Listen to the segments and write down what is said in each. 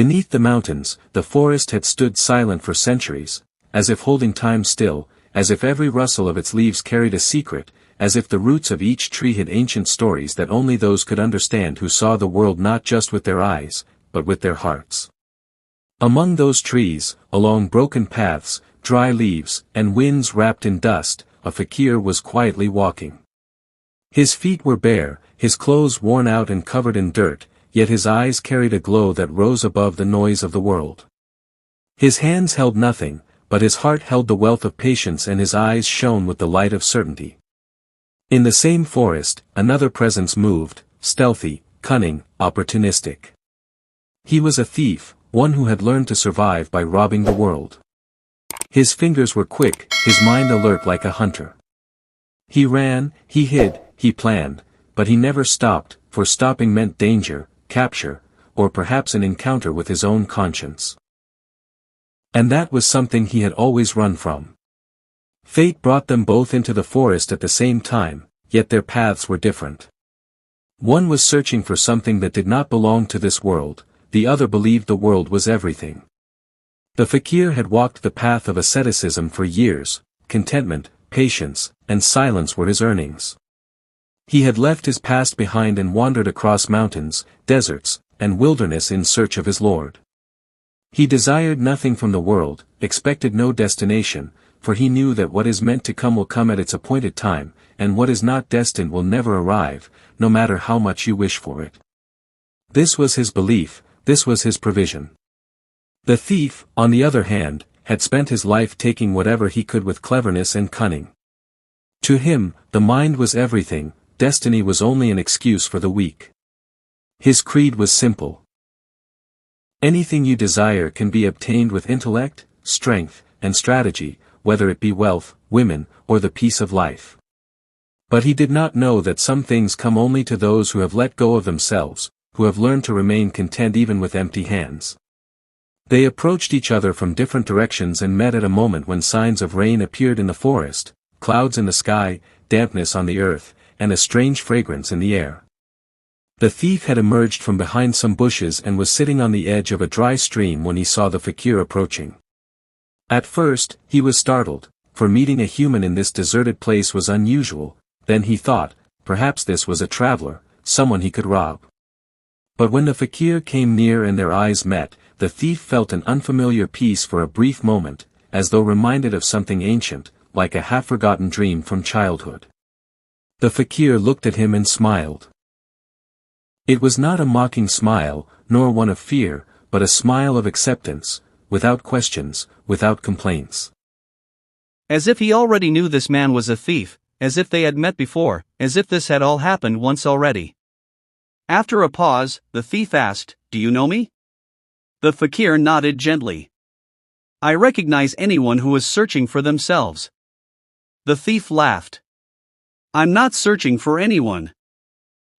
Beneath the mountains, the forest had stood silent for centuries, as if holding time still, as if every rustle of its leaves carried a secret, as if the roots of each tree hid ancient stories that only those could understand who saw the world not just with their eyes, but with their hearts. Among those trees, along broken paths, dry leaves, and winds wrapped in dust, a fakir was quietly walking. His feet were bare, his clothes worn out and covered in dirt, yet his eyes carried a glow that rose above the noise of the world. His hands held nothing, but his heart held the wealth of patience, and his eyes shone with the light of certainty. In the same forest, another presence moved, stealthy, cunning, opportunistic. He was a thief, one who had learned to survive by robbing the world. His fingers were quick, his mind alert like a hunter. He ran, he hid, he planned, but he never stopped, for stopping meant danger, capture, or perhaps an encounter with his own conscience. And that was something he had always run from. Fate brought them both into the forest at the same time, yet their paths were different. One was searching for something that did not belong to this world, the other believed the world was everything. The fakir had walked the path of asceticism for years, contentment, patience, and silence were his earnings. He had left his past behind and wandered across mountains, deserts, and wilderness in search of his Lord. He desired nothing from the world, expected no destination, for he knew that what is meant to come will come at its appointed time, and what is not destined will never arrive, no matter how much you wish for it. This was his belief, this was his provision. The thief, on the other hand, had spent his life taking whatever he could with cleverness and cunning. To him, the mind was everything, destiny was only an excuse for the weak. His creed was simple. Anything you desire can be obtained with intellect, strength, and strategy, whether it be wealth, women, or the peace of life. But he did not know that some things come only to those who have let go of themselves, who have learned to remain content even with empty hands. They approached each other from different directions and met at a moment when signs of rain appeared in the forest, clouds in the sky, dampness on the earth, and a strange fragrance in the air. The thief had emerged from behind some bushes and was sitting on the edge of a dry stream when he saw the fakir approaching. At first, he was startled, for meeting a human in this deserted place was unusual. Then he thought, perhaps this was a traveler, someone he could rob. But when the fakir came near and their eyes met, the thief felt an unfamiliar peace for a brief moment, as though reminded of something ancient, like a half-forgotten dream from childhood. The fakir looked at him and smiled. It was not a mocking smile, nor one of fear, but a smile of acceptance, without questions, without complaints. As if he already knew this man was a thief, as if they had met before, as if this had all happened once already. After a pause, the thief asked, "Do you know me?" The fakir nodded gently. "I recognize anyone who is searching for themselves." The thief laughed. "I'm not searching for anyone.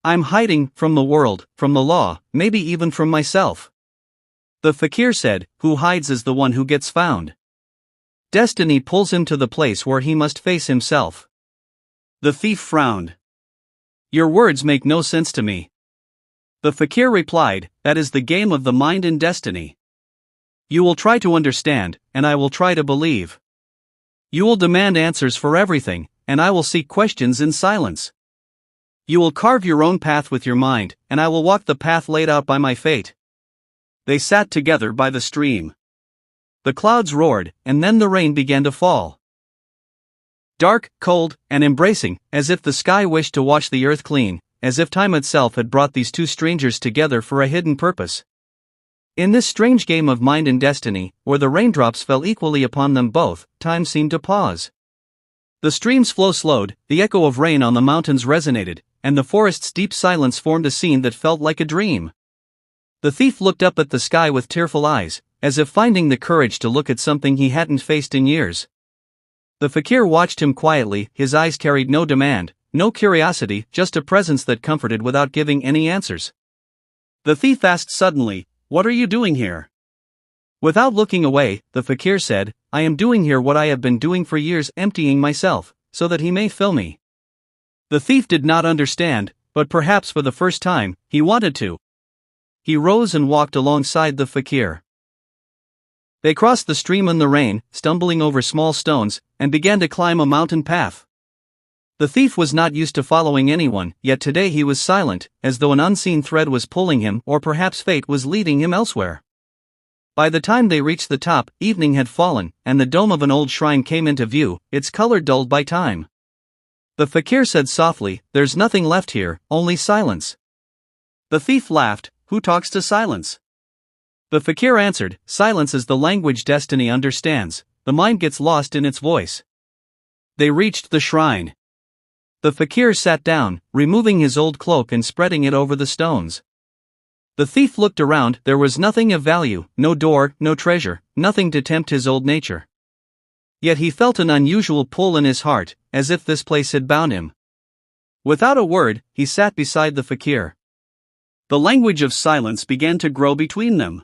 I'm hiding from the world, from the law, maybe even from myself." The fakir said, "Who hides is the one who gets found. Destiny pulls him to the place where he must face himself." The thief frowned. "Your words make no sense to me." The fakir replied, "That is the game of the mind and destiny. You will try to understand, and I will try to believe. You will demand answers for everything, and I will seek questions in silence. You will carve your own path with your mind, and I will walk the path laid out by my fate." They sat together by the stream. The clouds roared, and then the rain began to fall. Dark, cold, and embracing, as if the sky wished to wash the earth clean, as if time itself had brought these two strangers together for a hidden purpose. In this strange game of mind and destiny, where the raindrops fell equally upon them both, time seemed to pause. The stream's flow slowed, the echo of rain on the mountains resonated, and the forest's deep silence formed a scene that felt like a dream. The thief looked up at the sky with tearful eyes, as if finding the courage to look at something he hadn't faced in years. The fakir watched him quietly, his eyes carried no demand, no curiosity, just a presence that comforted without giving any answers. The thief asked suddenly, "What are you doing here?" Without looking away, the fakir said, "I am doing here what I have been doing for years, emptying myself, so that he may fill me." The thief did not understand, but perhaps for the first time, he wanted to. He rose and walked alongside the fakir. They crossed the stream in the rain, stumbling over small stones, and began to climb a mountain path. The thief was not used to following anyone, yet today he was silent, as though an unseen thread was pulling him, or perhaps fate was leading him elsewhere. By the time they reached the top, evening had fallen, and the dome of an old shrine came into view, its color dulled by time. The fakir said softly, "There's nothing left here, only silence." The thief laughed, "Who talks to silence?" The fakir answered, "Silence is the language destiny understands, the mind gets lost in its voice." They reached the shrine. The fakir sat down, removing his old cloak and spreading it over the stones. The thief looked around, there was nothing of value, no door, no treasure, nothing to tempt his old nature. Yet he felt an unusual pull in his heart, as if this place had bound him. Without a word, he sat beside the fakir. The language of silence began to grow between them.